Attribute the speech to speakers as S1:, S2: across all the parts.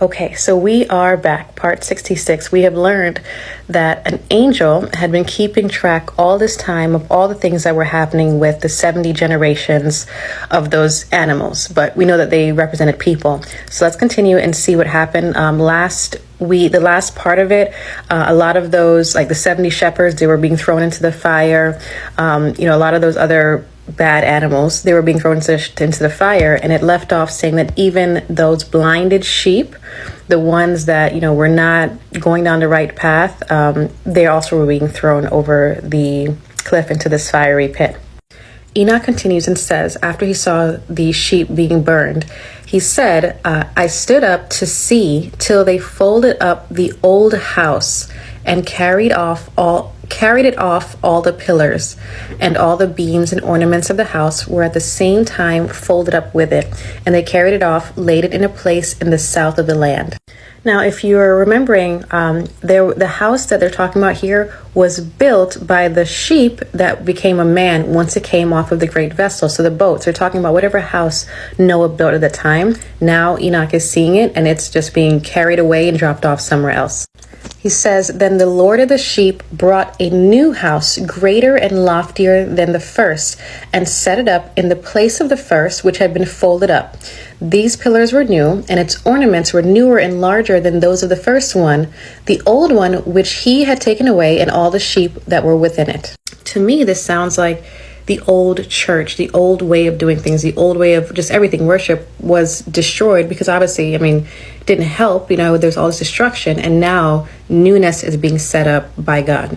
S1: Okay, so we are back, part 66. We have learned that an angel had been keeping track all this time of all the things that were happening with the 70 generations of those animals, but we know that they represented people. So let's continue and see what happened. The last part of it, a lot of those, like the 70 shepherds, they were being thrown into the fire. A lot of those other bad animals, they were being thrown into the fire, and it left off saying that even those blinded sheep, the ones that were not going down the right path, they also were being thrown over the cliff into this fiery pit. Enoch continues and says, after he saw the sheep being burned, he said, I stood up to see till they folded up the old house and carried it off all the pillars, and all the beams and ornaments of the house were at the same time folded up with it, and they carried it off, laid it in a place in the south of the land. Now, if you're remembering, the house that they're talking about here was built by the sheep that became a man once it came off of the great vessel. So the boats, they're talking about whatever house Noah built at the time. Now Enoch is seeing it, and it's just being carried away and dropped off somewhere else. He says, then the Lord of the sheep brought a new house, greater and loftier than the first, and set it up in the place of the first, which had been folded up. These pillars were new, and its ornaments were newer and larger than those of the first one, the old one which he had taken away, and all the sheep that were within it. To me, this sounds like the old church, the old way of doing things, the old way of just everything. Worship was destroyed because obviously, it didn't help, there's all this destruction, and now newness is being set up by God.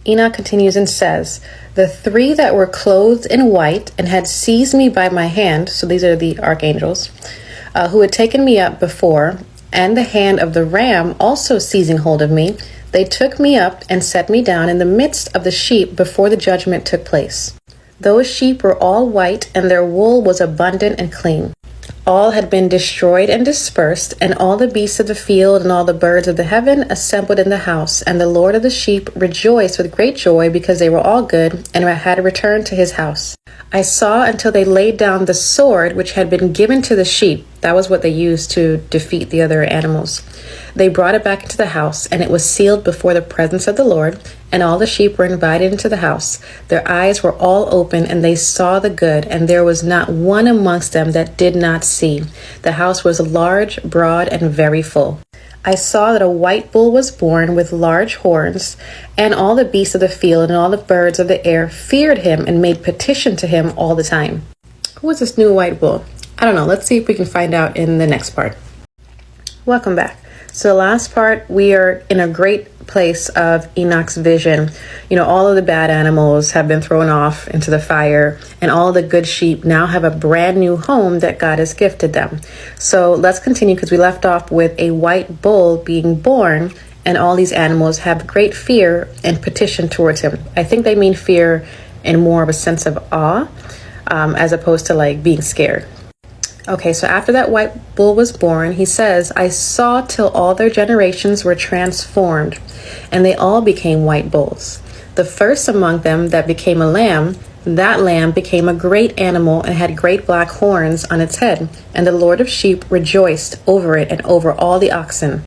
S1: Enoch continues and says, the three that were clothed in white and had seized me by my hand, so these are the archangels, who had taken me up before, and the hand of the ram also seizing hold of me, they took me up and set me down in the midst of the sheep before the judgment took place. Those sheep were all white, and their wool was abundant and clean. All had been destroyed and dispersed, and all the beasts of the field and all the birds of the heaven assembled in the house. And the Lord of the sheep rejoiced with great joy, because they were all good, and had returned to his house. I saw until they laid down the sword which had been given to the sheep. That was what they used to defeat the other animals. They brought it back into the house, and it was sealed before the presence of the Lord, and all the sheep were invited into the house. Their eyes were all open, and they saw the good, and there was not one amongst them that did not see. The house was large, broad, and very full. I saw that a white bull was born with large horns, and all the beasts of the field and all the birds of the air feared him and made petition to him all the time. Who is this new white bull? I don't know. Let's see if we can find out in the next part. Welcome back. So the last part, we are in a great place of Enoch's vision. All of the bad animals have been thrown off into the fire, and all the good sheep now have a brand new home that God has gifted them. So let's continue, because we left off with a white bull being born, and all these animals have great fear and petition towards him. I think they mean fear in more of a sense of awe, as opposed to like being scared. Okay, so after that white bull was born, he says, I saw till all their generations were transformed, and they all became white bulls. The first among them that became a lamb, that lamb became a great animal and had great black horns on its head, and the Lord of sheep rejoiced over it and over all the oxen.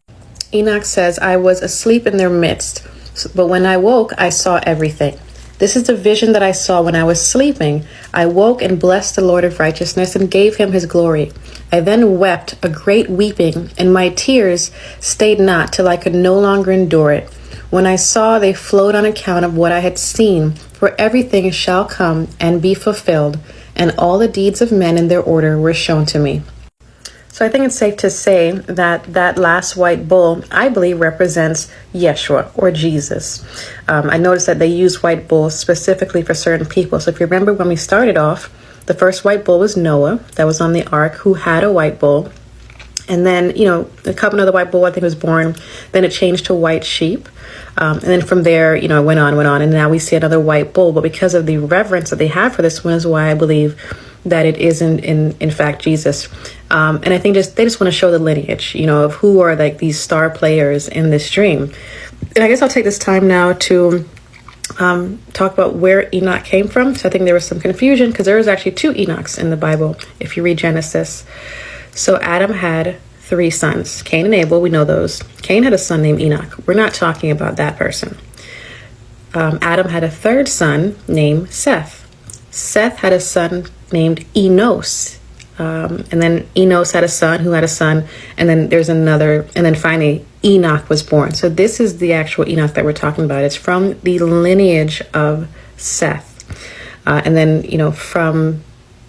S1: Enoch says, I was asleep in their midst, but when I woke, I saw everything. This is the vision that I saw when I was sleeping. I woke and blessed the Lord of righteousness and gave him his glory. I then wept a great weeping, and my tears stayed not till I could no longer endure it. When I saw, they flowed on account of what I had seen, for everything shall come and be fulfilled, and all the deeds of men in their order were shown to me. So I think it's safe to say that that last white bull, I believe, represents Yeshua or Jesus. I noticed that they use white bulls specifically for certain people. So if you remember when we started off, the first white bull was Noah that was on the ark, who had a white bull. And then, a couple of the white bull, I think, was born. Then it changed to white sheep. And then from there, it went on. And now we see another white bull. But because of the reverence that they have for this one is why I believe that it is in fact Jesus. And I think they just want to show the lineage, of who are like these star players in this dream. And I guess I'll take this time now to talk about where Enoch came from. So I think there was some confusion because there is actually two Enochs in the Bible if you read Genesis. So Adam had 3 sons. Cain and Abel, we know those. Cain had a son named Enoch. We're not talking about that person. Adam had a 3rd son named Seth. Seth had a son named Enos. And then Enos had a son who had a son. And then there's another. And then finally, Enoch was born. So this is the actual Enoch that we're talking about. It's from the lineage of Seth. And then, from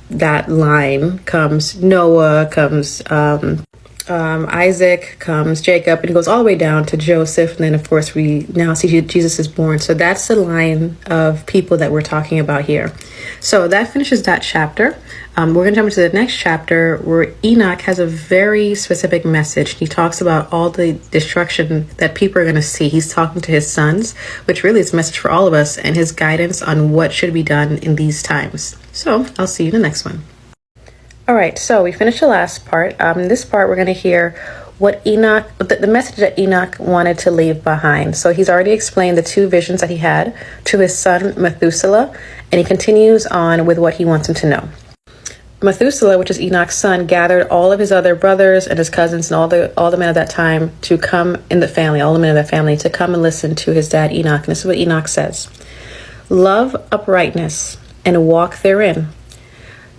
S1: that line comes Noah, comes Isaac, comes Jacob, and it goes all the way down to Joseph. And then, of course, we now see Jesus is born. So that's the line of people that we're talking about here. So that finishes that chapter. We're going to jump into the next chapter where Enoch has a very specific message. He talks about all the destruction that people are going to see. He's talking to his sons, which really is a message for all of us, and his guidance on what should be done in these times. So I'll see you in the next one. All right, so we finished the last part. In this part, we're going to hear what Enoch, the message that Enoch wanted to leave behind. So he's already explained the 2 visions that he had to his son Methuselah, and he continues on with what he wants him to know. Methuselah, which is Enoch's son, gathered all of his other brothers and his cousins and all the men of that time to come in the family, all the men of that family, to come and listen to his dad Enoch. And this is what Enoch says: "Love uprightness and walk therein.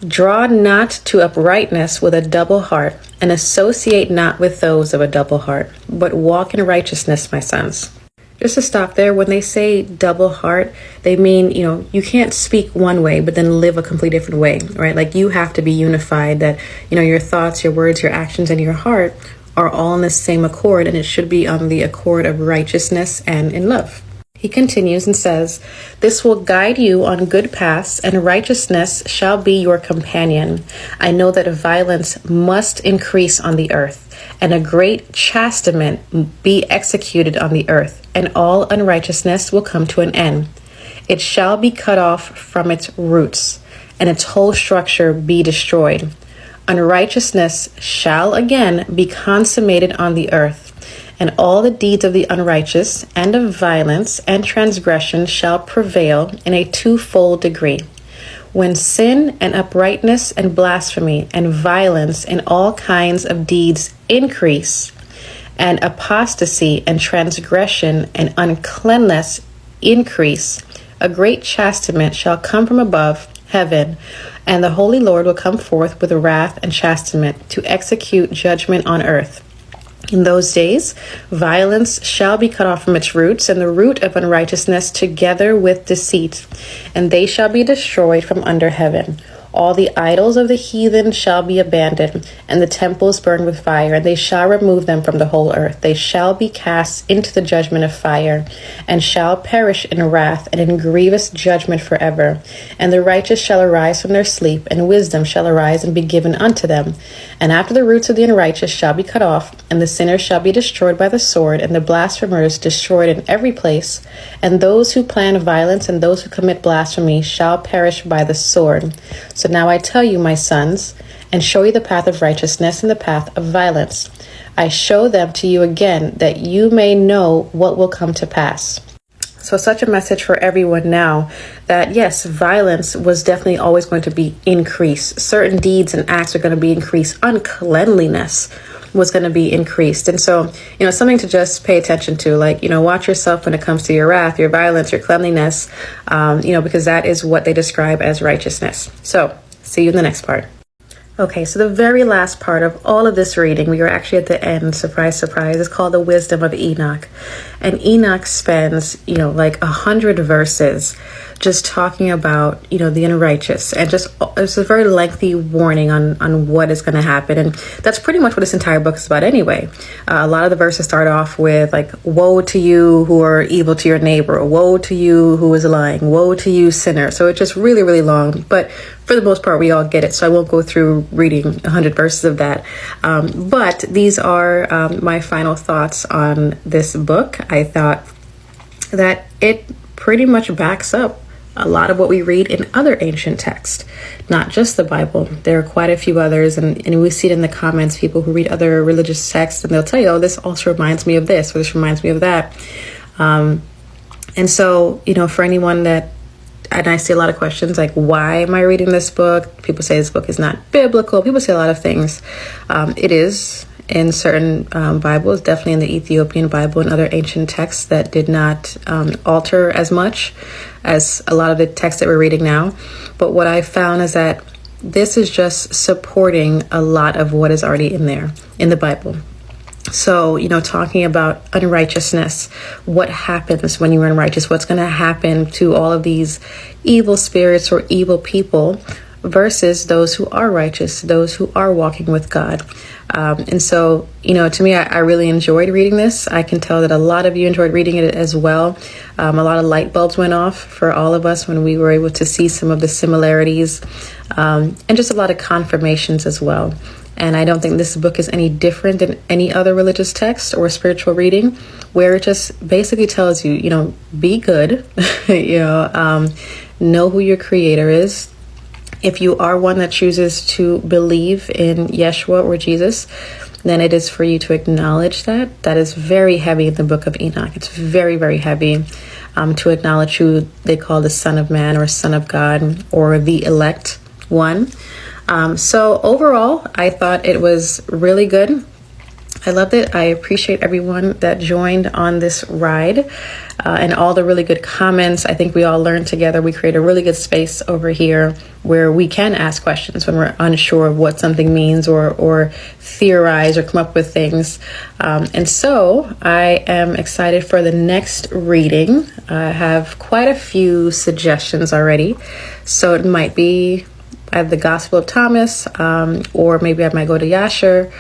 S1: Draw not to uprightness with a double heart, and associate not with those of a double heart, but walk in righteousness, my sons." Just to stop there, when they say double heart, they mean, you can't speak one way, but then live a completely different way, right? Like you have to be unified, that, your thoughts, your words, your actions, and your heart are all in the same accord, and it should be on the accord of righteousness and in love. He continues and says, "This will guide you on good paths, and righteousness shall be your companion. I know that violence must increase on the earth, and a great chastisement be executed on the earth, and all unrighteousness will come to an end. It shall be cut off from its roots, and its whole structure be destroyed. Unrighteousness shall again be consummated on the earth, and all the deeds of the unrighteous and of violence and transgression shall prevail in a 2-fold degree. When sin and uprightness and blasphemy and violence and all kinds of deeds increase, and apostasy and transgression and uncleanness increase, a great chastisement shall come from above heaven, and the Holy Lord will come forth with wrath and chastisement to execute judgment on earth. In those days, violence shall be cut off from its roots, and the root of unrighteousness together with deceit, and they shall be destroyed from under heaven. All the idols of the heathen shall be abandoned, and the temples burned with fire, and they shall remove them from the whole earth. They shall be cast into the judgment of fire, and shall perish in wrath and in grievous judgment forever. And the righteous shall arise from their sleep, and wisdom shall arise and be given unto them. And after the roots of the unrighteous shall be cut off, and the sinners shall be destroyed by the sword, and the blasphemers destroyed in every place. And those who plan violence and those who commit blasphemy shall perish by the sword. So now I tell you, my sons, and show you the path of righteousness and the path of violence. I show them to you again, that you may know what will come to pass." So such a message for everyone now, that yes, violence was definitely always going to be increased. Certain deeds and acts are going to be increased. Uncleanliness was going to be increased. And so, something to just pay attention to, watch yourself when it comes to your wrath, your violence, your cleanliness, because that is what they describe as righteousness. So see you in the next part. Okay, so the very last part of all of this reading, we are actually at the end, surprise, surprise, is called the Wisdom of Enoch. And Enoch spends, 100 verses just talking about, the unrighteous, and it's a very lengthy warning on what is going to happen. And that's pretty much what this entire book is about anyway. A lot of the verses start off with woe to you who are evil to your neighbor, or woe to you who is lying, woe to you sinner. So it's just really, really long, but for the most part, we all get it. So I won't go through reading 100 verses of that. But these are my final thoughts on this book. I thought that it pretty much backs up a lot of what we read in other ancient texts, not just the Bible. There are quite a few others, and we see it in the comments, people who read other religious texts, and they'll tell you, oh, this also reminds me of this, or this reminds me of that. And so, for anyone that, and I see a lot of questions like, why am I reading this book? People say this book is not biblical. People say a lot of things. It is, in certain Bibles, definitely in the Ethiopian Bible and other ancient texts that did not alter as much as a lot of the texts that we're reading now. But what I found is that this is just supporting a lot of what is already in there in the Bible. So, talking about unrighteousness, what happens when you're unrighteous, what's going to happen to all of these evil spirits or evil people versus those who are righteous, those who are walking with God. And so, to me, I really enjoyed reading this. I can tell that a lot of you enjoyed reading it as well. A lot of light bulbs went off for all of us when we were able to see some of the similarities, and just a lot of confirmations as well. And I don't think this book is any different than any other religious text or spiritual reading, where it just basically tells you, be good, know who your creator is. If you are one that chooses to believe in Yeshua or Jesus, then it is for you to acknowledge that. That is very heavy in the Book of Enoch. It's very, very heavy to acknowledge who they call the Son of Man or Son of God or the elect one. So overall, I thought it was really good. I loved it. I appreciate everyone that joined on this ride and all the really good comments. I think we all learned together. We create a really good space over here where we can ask questions when we're unsure of what something means or theorize or come up with things. And so I am excited for the next reading. I have quite a few suggestions already. So it might be either the Gospel of Thomas or maybe I might go to Yasher.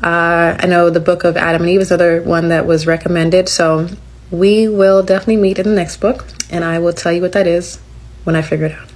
S1: I know the Book of Adam and Eve is another one that was recommended. So we will definitely meet in the next book, and I will tell you what that is when I figure it out.